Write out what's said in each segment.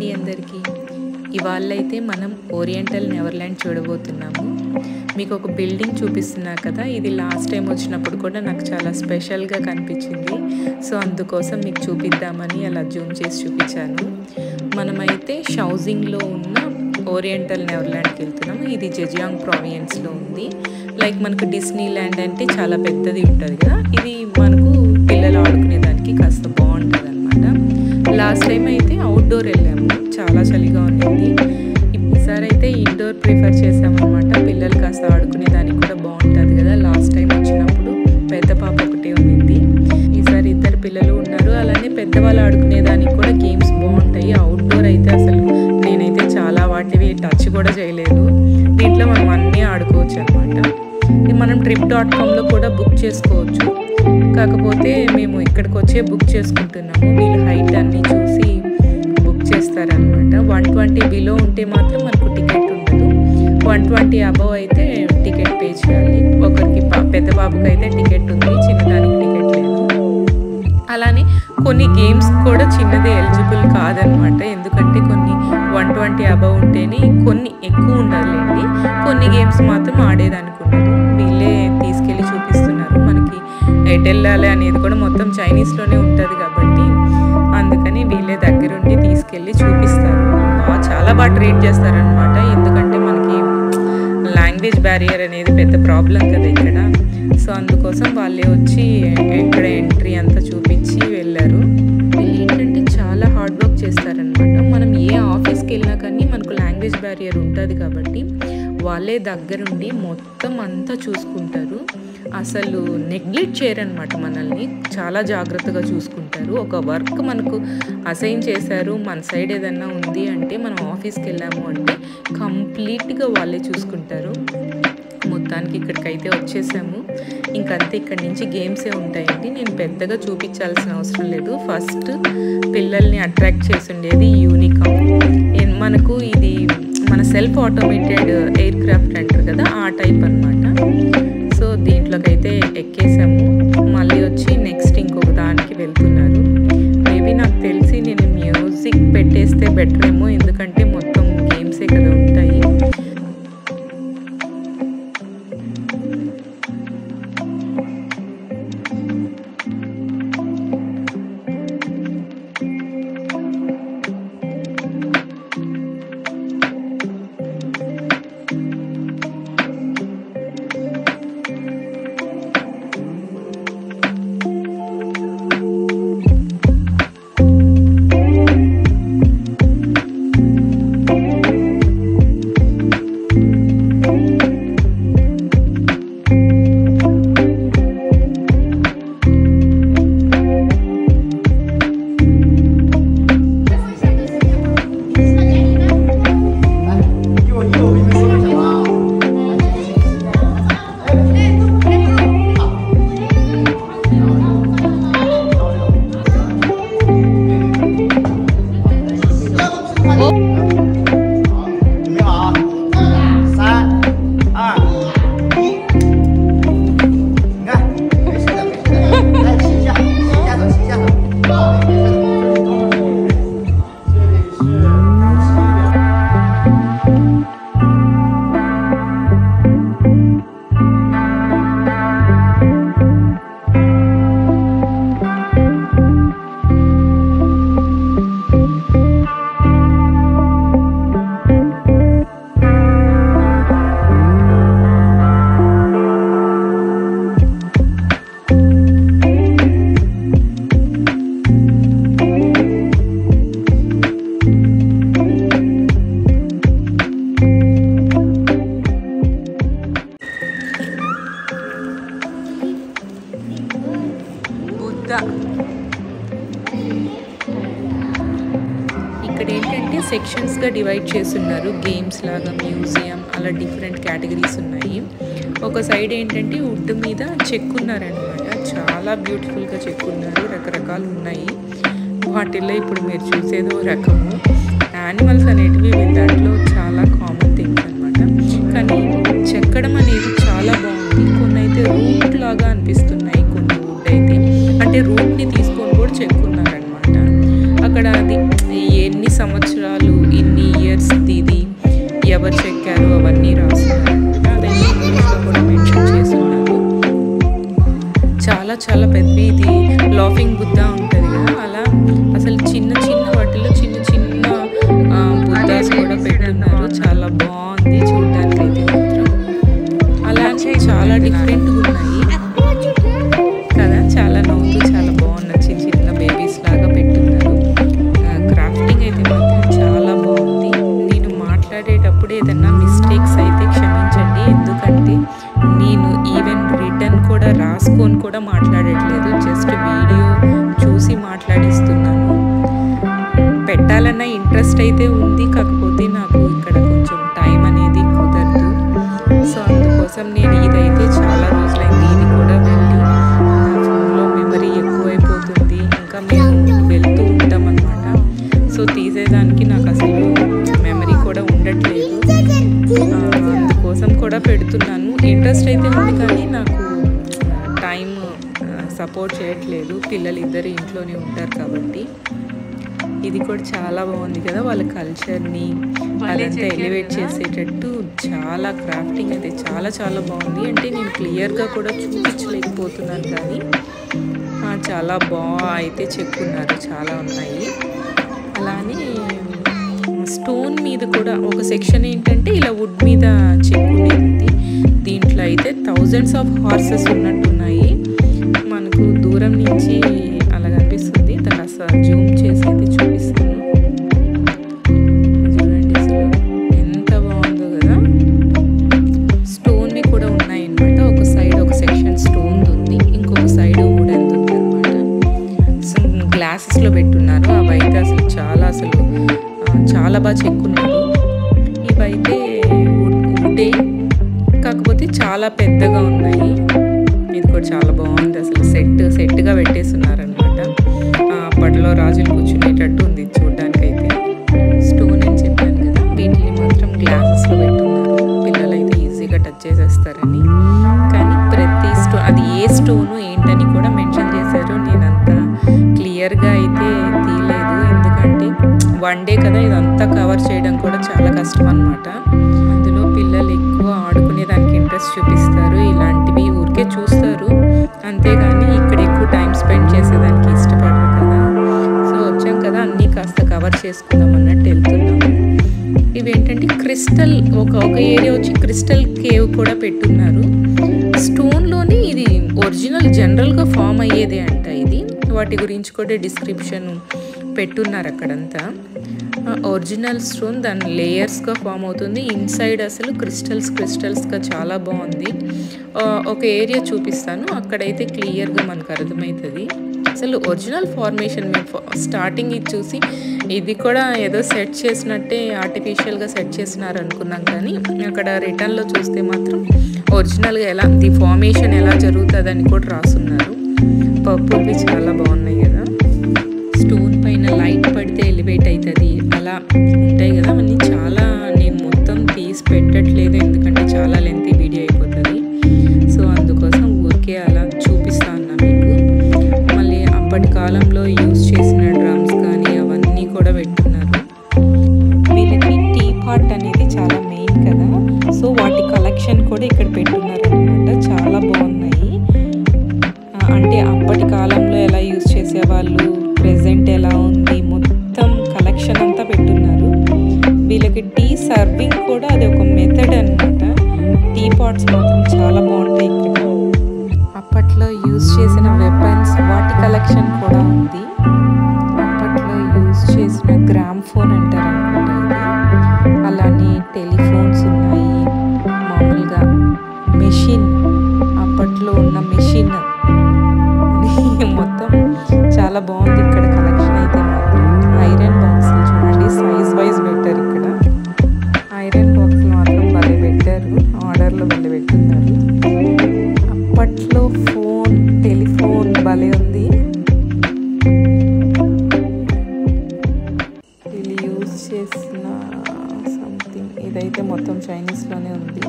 అండి అందరికీ. ఇవాళైతే మనం ఓరియంటల్ నెవర్లాండ్ చూడబోతున్నాము. మీకు ఒక బిల్డింగ్ చూపిస్తున్నా కదా, ఇది లాస్ట్ టైం వచ్చినప్పుడు కూడా నాకు చాలా స్పెషల్గా కనిపించింది. సో అందుకోసం మీకు చూపిద్దామని అలా జూమ్ చేసి చూపించాను. మనమైతే షౌజింగ్లో ఉన్న ఓరియంటల్ నెవర్లాండ్కి వెళ్తున్నాము. ఇది జెజియాంగ్ ప్రావియన్స్లో ఉంది. లైక్ మనకు డిస్నీ ల్యాండ్ అంటే చాలా పెద్దది ఉంటుంది కదా, ఇది మనకు పిల్లలు ఆడుకునేదానికి కాస్త బాగుంటుంది అనమాట. లాస్ట్ టైం అయితే అవుట్డోర్ వెళ్ళాము, చాలా చలిగా ఉంది. ఈసారి అయితే ఇండోర్ ప్రిఫర్ చేసామన్నమాట. పిల్లలు కాస్త ఆడుకునేదానికి కూడా బాగుంటుంది కదా. లాస్ట్ టైం వచ్చినప్పుడు పెద్ద పాప ఒకటే ఉంది, ఈసారి ఇద్దరు పిల్లలు ఉన్నారు. అలానే పెద్దవాళ్ళు ఆడుకునేదానికి కూడా గేమ్స్ బాగుంటాయి. అవుట్డోర్ అయితే అసలు నేనైతే చాలా వాటివి టచ్ కూడా చేయలేదు. దీంట్లో మనం అన్నీ ఆడుకోవచ్చు అనమాట. ఇది మనం trip.comలో కూడా బుక్ చేసుకోవచ్చు. కాకపోతే మేము ఇక్కడికి వచ్చే బుక్ చేసుకుంటున్నాము. వీళ్ళు హైట్ అన్నీ చూసి బుక్ చేస్తారనమాట. 120 బిలో ఉంటే మాత్రం మనకు టికెట్ ఉండదు. 120 అబవ్ అయితే టికెట్ పే చేయాలి. ఒకరికి పెద్ద బాబుకి అయితే టికెట్ ఉంది, చిన్నదానికి టికెట్ లేదు. అలానే కొన్ని గేమ్స్ కూడా చిన్నదే ఎలిజిబుల్ కాదనమాట. ఎందుకంటే కొన్ని 120 అబవ్ ఉంటేనే కొన్ని ఎక్కువ ఉండాలండి. కొన్ని గేమ్స్ మాత్రం ఆడేదానికి ఉండదు. వీళ్ళే తీసుకెళ్ళి చూపిస్తున్నారు. మనకి ఎటు వెళ్ళాలి అనేది కూడా మొత్తం చైనీస్లోనే ఉంటుంది కాబట్టి అందుకని వీళ్ళే దగ్గరుండి తీసుకెళ్ళి చూపిస్తారు. చాలా బాగా ట్రీట్ చేస్తారనమాట. ఎందుకంటే మనకి లాంగ్వేజ్ బ్యారియర్ అనేది పెద్ద ప్రాబ్లం కదా ఇక్కడ. సో అందుకోసం వాళ్ళే వచ్చి ఎక్కడ ఎంట్రీ అంతా చూపించి వెళ్ళారు. వీళ్ళు ఏంటంటే చాలా హార్డ్ వర్క్ చేస్తారనమాట. మనం ఏ ఆఫీస్కి వెళ్ళినా కానీ మనకు లాంగ్వేజ్ బ్యారియర్ ఉంటుంది కాబట్టి వాళ్ళే దగ్గరుండి మొత్తం అంతా చూసుకుంటారు. అసలు నెగ్లెక్ట్ చేయరనమాట. మనల్ని చాలా జాగ్రత్తగా చూసుకుంటారు. ఒక వర్క్ మనకు అసైన్ చేశారు, మన సైడ్ ఏదన్నా ఉంది అంటే మనం ఆఫీస్కి వెళ్ళాము అంటే కంప్లీట్గా వాళ్ళే చూసుకుంటారు. మొత్తానికి ఇక్కడికైతే వచ్చేసాము. ఇంకంతే, ఇక్కడి నుంచి గేమ్సే ఉంటాయండి. నేను పెద్దగా చూపించాల్సిన అవసరం లేదు. ఫస్ట్ పిల్లల్ని అట్రాక్ట్ చేసిండేది యూనికామ్. మనకు ఇది మన సెల్ఫ్ ఆటోమేటెడ్ ఎయిర్ క్రాఫ్ట్ అంటారు కదా, ఆ టైప్ అనమాట. సో దీంట్లోకి అయితే ఎక్కేసాము. మళ్ళీ వచ్చి నెక్స్ట్ ఇంకొక దానికి వెళ్తున్నారు. మేబీ నాకు తెలిసి నేను మ్యూజిక్ పెట్టేస్తే బెటర్ ఏమో, ఎందుకంటే మొత్తం గేమ్సే కదా ఉంటాయి. ఇక్కడ ఏంటంటే సెక్షన్స్గా డివైడ్ చేస్తున్నారు. గేమ్స్ లాగా, మ్యూజియం, అలా డిఫరెంట్ కేటగిరీస్ ఉన్నాయి. ఒక సైడ్ ఏంటంటే వుడ్ మీద చెక్కున్నారనమాట. చాలా బ్యూటిఫుల్గా చెక్కున్నారు. రకరకాలు ఉన్నాయి. వాటిల్లో ఇప్పుడు మీరు చూసేదో రకము యానిమల్స్ అనేటివి దాంట్లో చాలా కామన్ థింగ్స్ అనమాట. కానీ చెక్కడం అనేది చాలా బాగుంది. కొన్ని అయితే రూట్ లాగా అనిపిస్తున్నాయి. కొన్ని వుడ్ అయితే అంటే రూట్ని తీసుకొని కూడా చెక్కున్నారనమాట. అక్కడ అది ఎన్ని సంవత్సరాలు చేయాలన్న ఇంట్రెస్ట్ అయితే ఉంది, కాకపోతే నాకు ఇక్కడ కొంచెం టైం అనేది కుదరదు. సో అందుకోసం నేను ఇదైతే చాలా రోజులైంది ఇది కూడా వెళ్ళి, నా ఫోన్లో మెమరీ ఎక్కువైపోతుంది, ఇంకా మేము వెళ్తూ ఉంటాం అన్నమాట. సో తీసేదానికి నాకు అసలు మెమరీ కూడా ఉండట్లేదు. అందుకోసం కూడా పెడుతున్నాను. ఇంట్రెస్ట్ అయితే ఉంది కానీ నాకు టైం సపోర్ట్ చేయట్లేదు. పిల్లలు ఇద్దరు ఇంట్లోనే ఉంటారు కాబట్టి. ఇది కూడా చాలా బాగుంది కదా, వాళ్ళ కల్చర్ని అదంతా ఎలివేట్ చేసేటట్టు చాలా క్రాఫ్టింగ్ అయితే చాలా చాలా బాగుంది. అంటే నేను క్లియర్గా కూడా చూపించలేకపోతున్నాను కానీ చాలా అయితే చెక్కున్నారు, చాలా ఉన్నాయి. అలానే స్టోన్ మీద కూడా ఒక సెక్షన్ ఏంటంటే ఇలా వుడ్ మీద చెక్కుండేది. దీంట్లో అయితే థౌజండ్స్ ఆఫ్ హార్సెస్ ఉన్నట్టున్నాయి. మనకు దూరం నుంచి అలా కనిపిస్తుంది. కాస్త జూమ్ చేసి అయితే చూపిస్తాను. చూడండి అసలు ఎంత బాగుందో కదా. స్టోన్వి కూడా ఉన్నాయి అన్నమాట. ఒక సైడ్ ఒక సెక్షన్ స్టోన్ ఉంది, ఇంకొక సైడ్ వుడెన్ ఉంది అనమాట. గ్లాసెస్లో పెట్టున్నారు. అవైతే అసలు చాలా బాగా చెక్కున్నారు. ఇవైతే వుడే, కాకపోతే చాలా పెద్దగా ఉన్నాయి. ఇది కూడా చాలా బాగుంది. అసలు సెట్గా పెట్టేస్తున్నారు అనమాట. అప్పట్లో రాజులు కూర్చునేటట్టు ఉంది చూడడానికి అయితే. స్టోన్ అని చెప్పాను కదా, వీటిని మాత్రం గ్లాసెస్లో పెట్టున్నారు. పిల్లలు అయితే ఈజీగా టచ్ చేసేస్తారని. కానీ ప్రతి స్టోన్, అది ఏ స్టోను ఏంటని కూడా మెన్షన్ చేశారు. నేనంత క్లియర్గా అయితే తీయలేదు, ఎందుకంటే వన్ డే కదా, ఇదంతా కవర్ చేయడం కూడా చాలా కష్టం అనమాట. అందులో పిల్లలు ఎక్కువ ఆడుకునే దానికి ఇంట్రెస్ట్ చూపిస్తారు, ఇలాంటివి ఊరికే చూస్తారు అంతేగాని ఇక్కడ ఎక్కువ టైం స్పెండ్ చేసేదానికి ఇష్టపడరు కదా. సో వచ్చాం కదా, అన్నీ కాస్త కవర్ చేసుకుందాం అన్నట్టు వెళ్తున్నాము. ఇవేంటంటే క్రిస్టల్, ఒక ఏరియా వచ్చి క్రిస్టల్ కేవ్ కూడా పెట్టున్నారు. స్టోన్లోని ఇది ఒరిజినల్ జనరల్గా ఫామ్ అయ్యేదే అంట ఇది. వాటి గురించి కూడా డిస్క్రిప్షన్ పెట్టున్నారు అక్కడంతా. ఒరిజినల్ స్టోన్ దాని లేయర్స్గా ఫామ్ అవుతుంది. ఇన్సైడ్ అసలు క్రిస్టల్స్గా చాలా బాగుంది. ఒక ఏరియా చూపిస్తాను, అక్కడైతే క్లియర్గా మనకు అర్థమవుతుంది అసలు ఒరిజినల్ ఫార్మేషన్. మేము స్టార్టింగ్ ఇది చూసి ఇది కూడా ఏదో సెట్ చేసినట్టే ఆర్టిఫిషియల్గా సెట్ చేసినారు అనుకున్నాం, కానీ అక్కడ రిటర్న్లో చూస్తే మాత్రం ఒరిజినల్గా ఎలా ది ఫార్మేషన్ ఎలా జరుగుతుందని కూడా రాస్తున్నారు. పర్పుల్వి చాలా బాగున్నాయి కదా. స్టోన్ పైన లైట్ పడితే ఎలివేట్ అవుతుంది, అలా ఉంటాయి కదా. అవన్నీ చాలా నేను మొత్తం తీసి పెట్టట్లేదు, ఎందుకంటే చాలా లెంతీ వీడియో అయిపోతుంది. సో అందుకోసం ఊరికే అలా చూపిస్తా అన్నా మీకు. మళ్ళీ అప్పటి కాలంలో యూజ్ చేసిన డ్రమ్స్ కానీ అవన్నీ కూడా పెట్టున్నారు. వీళ్ళకి టీ పాట్ అనేది చాలా మెయిన్ కదా, సో వాటి కలెక్షన్ కూడా ఇక్కడ పెట్టున్నారు అనమాట. చాలా బాగున్నాయి. అంటే అప్పటి కాలంలో ఎలా యూజ్ చేసేవాళ్ళు, ప్రెజెంట్ ఎలా ఉంది, మొత్తం కలెక్షన్ అంతా పెట్టున్నారు. వీళ్ళకి టీ సర్వింగ్ కూడా అది ఒక మెథడ్ అనమాట. టీ పాట్స్ మాత్రం చాలా బాగుంటాయి ఇక్కడ. అప్పట్లో యూజ్ చేసిన వెపన్స్ వాటి కలెక్షన్ కూడా ఉంది. అప్పట్లో యూజ్ చేసిన గ్రామ్ ఫోన్ అంటారు అనుకుంటా ఇది. అలానే టెలిఫోన్స్ ఉన్నాయి. మామూలుగా మెషిన్, అప్పట్లో ఉన్న మెషిన్ మొత్తం చాలా బాగుంది ఇక్కడ కలెక్షన్ అయితే మాత్రం. ఐరన్ బాక్సులు చూడండి, సైజ్ వైజ్ పెట్టారు ఇక్కడ. ఐరన్ బాక్సులు మాత్రం భలే పెట్టారు, ఆర్డర్లో భలే పెట్టున్నారు. అప్పట్లో టెలిఫోన్ భలే ఉంది. వీళ్ళు యూజ్ చేసిన సంథింగ్ ఇదైతే మొత్తం చైనీస్లోనే ఉంది.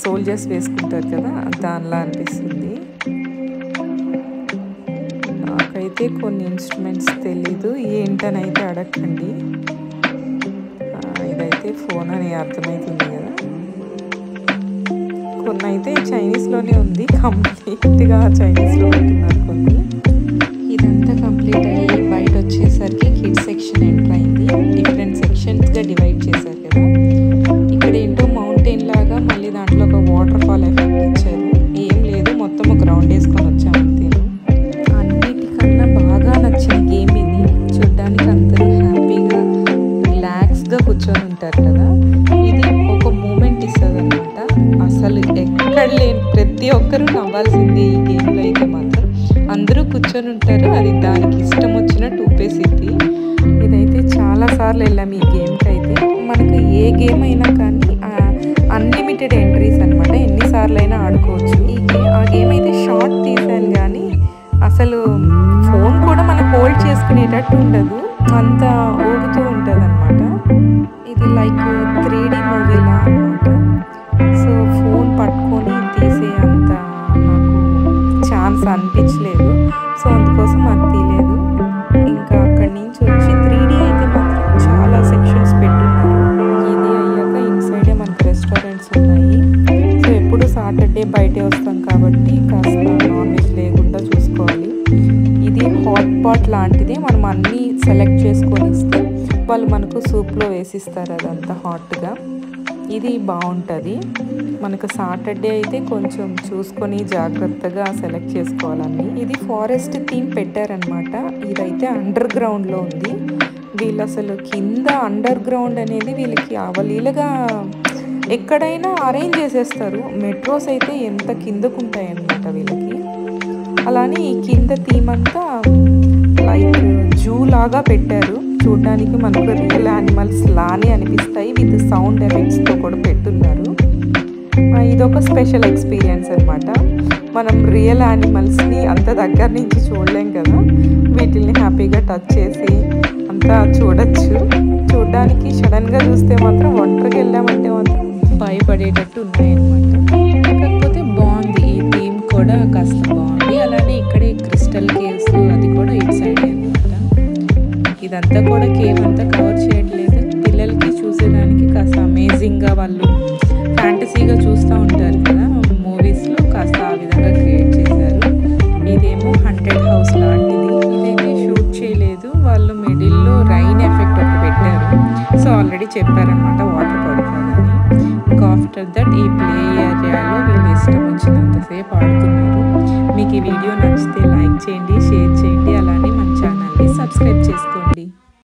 సోల్జర్స్ వేసుకుంటారు కదా, దానిలా అనిపిస్తుంది. నాకైతే కొన్ని ఇన్స్ట్రుమెంట్స్ తెలీదు, ఏంటనైతే అడగండి. ఇదైతే ఫోన్ అని అర్థమవుతుంది కదా. కొన్ని అయితే చైనీస్లోనే ఉంది, కంప్లీట్గా చైనీస్లో ఉంటున్నారు కొన్ని. ఇదంతా కంప్లీట్ అయ్యి బయట వచ్చేసరికి కిడ్స్ సెక్షన్ ఎంటర్ అయింది. డిఫరెంట్ సెక్షన్స్గా డివైడ్ చేశారు కదా. ఇక్కడ ఏంటో మౌంటైన్ లాగా మళ్ళీ దాంట్లో ఒక వాటర్ ఫాల్ ఎఫెక్ట్ ఇచ్చారు. ఏం లేదు, మొత్తం ఒక రౌండ్ వేసుకొని వచ్చాము అంతేను. అన్నిటికన్నా బాగా నచ్చిన గేమ్ ఇది. చూడ్డానికి అందరూ హ్యాపీగా రిలాక్స్గా కూర్చొని ఉంటారు కదా. ఇది ఒక మూమెంట్ ఇస్తుంది అనమాట. అసలు ఎక్కడ లేని ప్రతి ఒక్కరూ నవ్వాల్సిందే ఈ గేమ్లో అయితే మాత్రం. అందరూ కూర్చొని ఉంటారు, అది దానికి ఇష్టం వచ్చినట్టు సార్లు వెళ్ళాము ఈ గేమ్కి అయితే. మనకు ఏ గేమ్ అయినా కానీ అన్లిమిటెడ్ ఎంట్రీస్ అనమాట, ఎన్నిసార్లు అయినా ఆడుకోవచ్చు. ఆ గేమ్ అయితే షార్ట్ తీసాను కానీ అసలు ఫోన్ కూడా మనం హోల్డ్ చేసుకునేటట్టు ఉండదు, అంత ఊగుతూ ఉంటుంది అనమాట. ఇది లైక్ 3D మూవీలా అనమాట. సో ఫోన్ పట్టుకొని తీసే అంత నాకు ఛాన్స్ అనిపించలేదు, సో అందుకోసం అది తీయలేదు. ఇంకా అక్కడి నుంచి వచ్చి 3D అయితే మాత్రం చాలా సెక్షన్స్ పెట్టున్నారు. ఇది అయ్యాక ఇన్సైడే మనకు రెస్టారెంట్స్ ఉన్నాయి. సో ఎప్పుడు సాటర్డే బయటే వస్తాం కాబట్టి కాస్త నాన్ వెజ్ లేకుండా చూసుకోవాలి. ఇది హాట్ పాట్ లాంటిదే, మనం అన్నీ సెలెక్ట్ చేసుకొని ఇస్తే వాళ్ళు మనకు సూప్లో వేసిస్తారు అదంతా హాట్గా. ఇది బాగుంటుంది. మనకు సాటర్డే అయితే కొంచెం చూసుకొని జాగ్రత్తగా సెలెక్ట్ చేసుకోవాలని. ఇది ఫారెస్ట్ థీమ్ పెట్టారనమాట. ఇదైతే అండర్ గ్రౌండ్లో ఉంది. వీళ్ళు అసలు కింద అండర్ గ్రౌండ్ అనేది వీళ్ళకి అవలీలగా ఎక్కడైనా అరేంజ్ చేసేస్తారు. మెట్రోస్ అయితే ఎంత కిందకు ఉంటాయన్నమాట వీళ్ళకి. అలానే ఈ కింద థీమ్ అంతా లైక్ జూ లాగా పెట్టారు. చూడడానికి మనకు రియల్ యానిమల్స్ లానే అనిపిస్తాయి, విత్ సౌండ్ ఎఫెక్ట్స్తో కూడా పెట్టున్నారు. ఇదొక స్పెషల్ ఎక్స్పీరియన్స్ అనమాట. మనం రియల్ యానిమల్స్ని అంత దగ్గర నుంచి చూడలేం కదా, వీటిల్ని హ్యాపీగా టచ్ చేసి అంతా చూడొచ్చు. చూడడానికి సడన్గా చూస్తే మాత్రం ఒంటరికి వెళ్ళామంటే మాత్రం భయపడేటట్టు ఉన్నాయన్నమాట. కాకపోతే బాగుంది, ఈ థీమ్ కూడా కాస్త బాగుంది. అలానే ఇక్కడే క్రిస్టల్ కేవ్స్ అది కూడా ఇటు సైడ్ అనమాట. ఇదంతా కూడా కేవ్ అంతా కవర్ చేయట్లేదు, పిల్లలకి చూసేదానికి కాస్త అమేజింగ్గా వాళ్ళు ఫ్యాంటసీగా చూస్తూ ఉంటారు కదా మూవీస్లో, కాస్త ఆ విధంగా క్రియేట్ చేశారు. ఇదేమో 100 హౌస్ లాంటిది. ఇదైతే షూట్ చేయలేదు వాళ్ళు, మిడిల్లో రైన్ ఎఫెక్ట్ ఒకటి పెట్టారు. సో ఆల్రెడీ చెప్పారనమాట వాటర్ పడుతుందని. ఇంకా ఆఫ్టర్ దట్ ఈ ప్లే ఏరియాలో వీళ్ళు ఇష్టం వచ్చినంతసేపు ఆడుతున్నారు. మీకు ఈ వీడియో నచ్చితే లైక్ చేయండి, షేర్ చేయండి, అలానే మన ఛానల్ని సబ్స్క్రైబ్ చేసుకోండి.